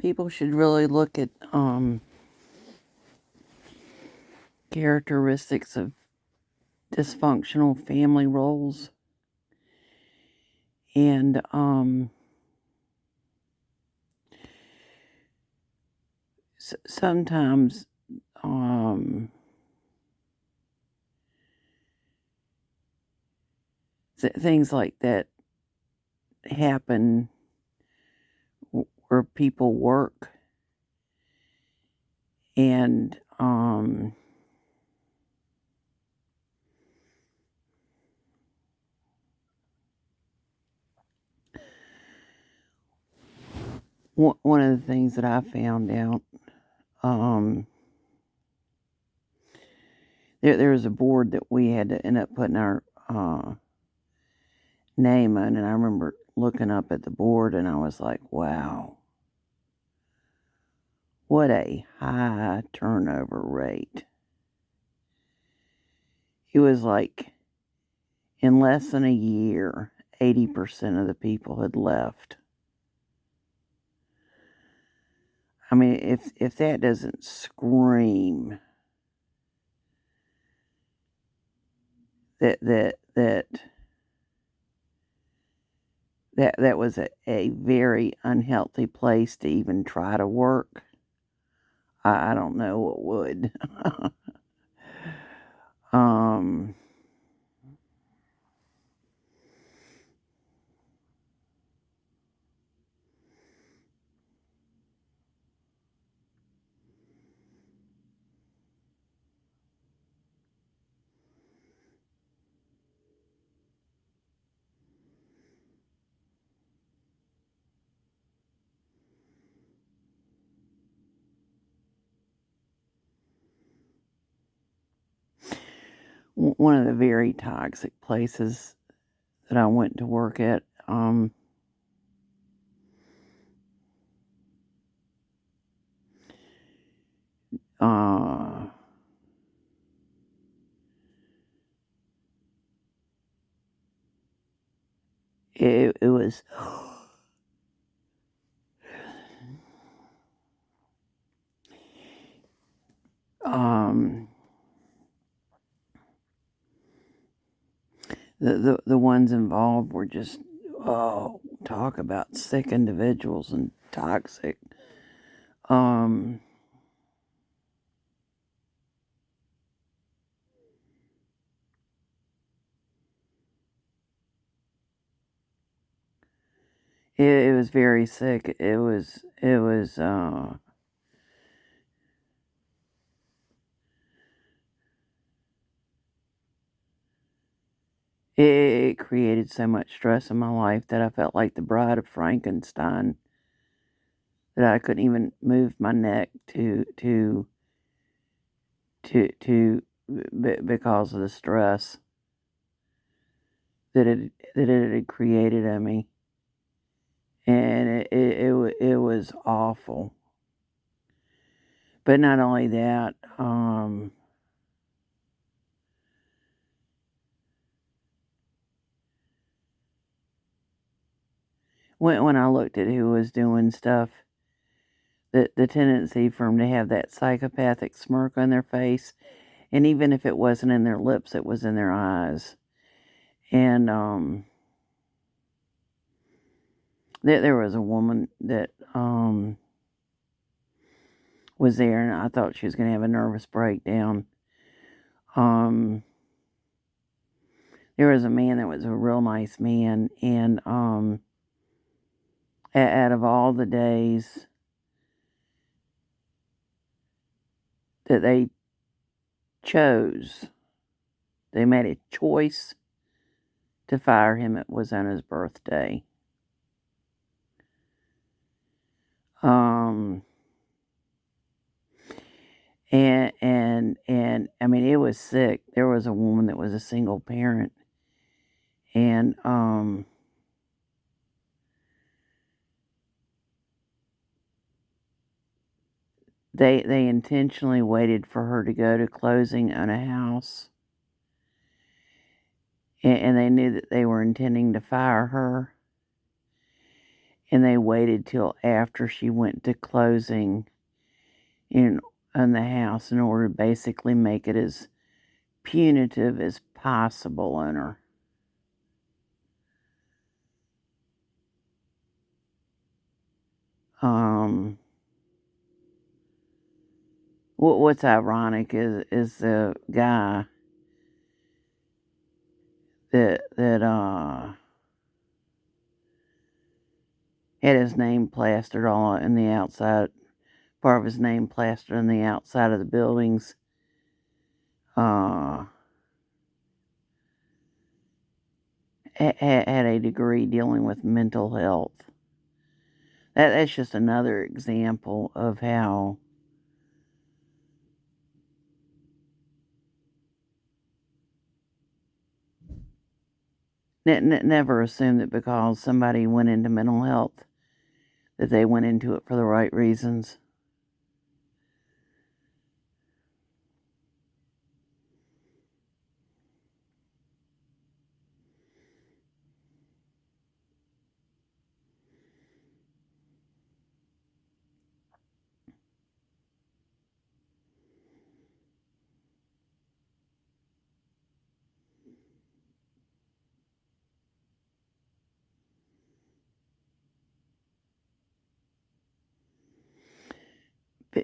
People should really look at characteristics of dysfunctional family roles, and sometimes things like that happen where people work, and one of the things that I found out, there was a board that we had to end up putting our name on, and I remember looking up at the board and I was like, wow, what a high turnover rate. It was like in less than a year, 80% of the people had left. I mean, if that doesn't scream that was a very unhealthy place to even try to work, I don't know what would. um One of the very toxic places that I went to work at, uh, it was the ones involved were just, oh, talk about sick individuals and toxic. It was very sick. It created so much stress in my life that I felt like the Bride of Frankenstein, that I couldn't even move my neck because of the stress that it had created in me, and it was awful. But not only that, when I looked at who was doing stuff, the tendency for them to have that psychopathic smirk on their face, and even if it wasn't in their lips, it was in their eyes. And there was a woman that was there, and I thought she was going to have a nervous breakdown. There was a man that was a real nice man, and out of all the days that they chose, they made a choice to fire him. It was on his birthday. And I mean, it was sick. There was a woman that was a single parent, and they intentionally waited for her to go to closing on a house, and they knew that they were intending to fire her. and they waited till after she went to closing in the house in order to basically make it as punitive as possible on her. What's ironic is the guy that had his name plastered all in the outside, part of his name plastered on the outside of the buildings. Had a degree dealing with mental health. That's just another example of how never assume that because somebody went into mental health that they went into it for the right reasons.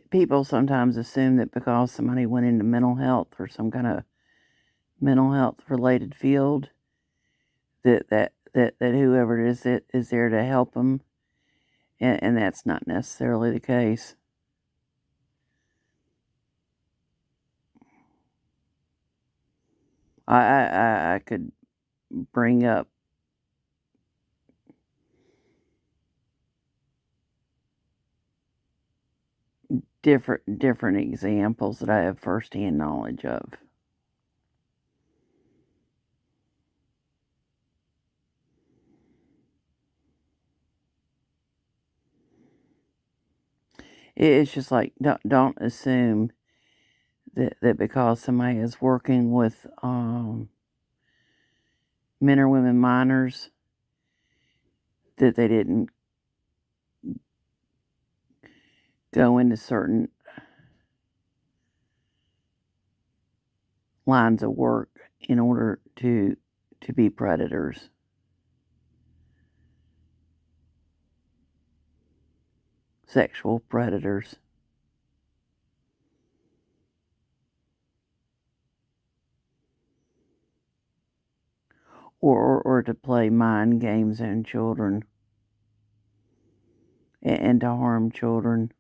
People sometimes assume that because somebody went into mental health or some kind of mental health related field that whoever it is there to help them, and that's not necessarily the case. I could bring up different examples that I have firsthand knowledge of. It's just like don't assume that because somebody is working with men or women minors that they didn't go into certain lines of work in order to be predators. Sexual predators. Or to play mind games on children and to harm children.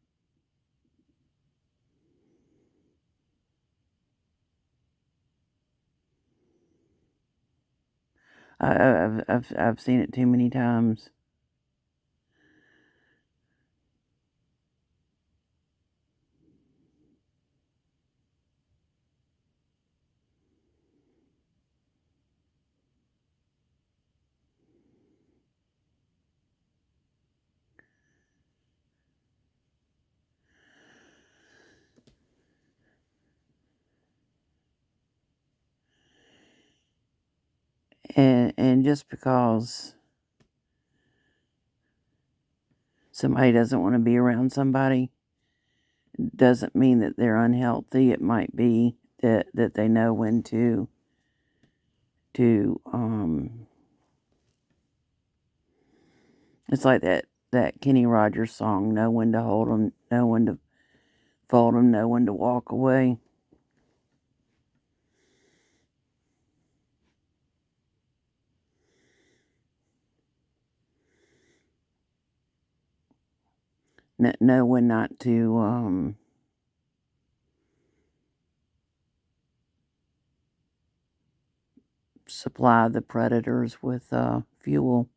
I've seen it too many times. And just because somebody doesn't want to be around somebody doesn't mean that they're unhealthy. It might be that they know when to it's like that Kenny Rogers song, know when to hold them, know when to fold them, know when to walk away. Know when not to supply the predators with fuel.